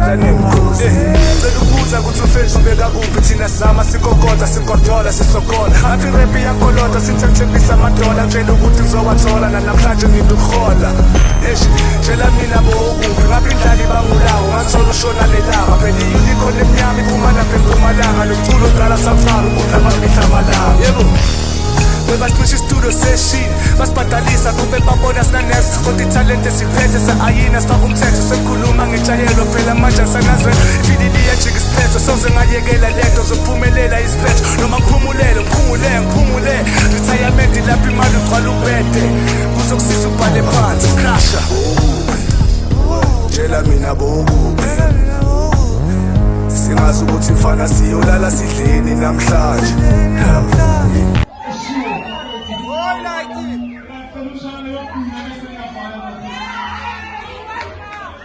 ngicela nimkhuze cela ukubuza ukuthi ufethu ubeka kuphi thina sama sikokota sigodola sisokola athi rap iyakolota sithethembisa amadola tshela ukuthi ngizowathola namhlanje ngiduhola tshela mina bokuphi ngabe indlali bangulawo ngathola ushona lelanga phela i-unicorn emnyama iphuma lapha empumalanga nomculo uqala safari ukudla bamihla malanga yebo bebacisha istudio session basibhadalisa kube babona sinanext kodwa ithalente siphethe sa-ayina sifaka umthetho sekukhuluma ngejayelo phela manje asanazwela ifililiya jika isiphetho soze ngayekela lento zokuphumelela isiphetho noma ngiphumule retirement lapho imali ugcwala ubhede kuzokusiza ubhale phansi crasha tshela mina bokuphi singazi ukuthi mfana siyolala sidleni namhlanje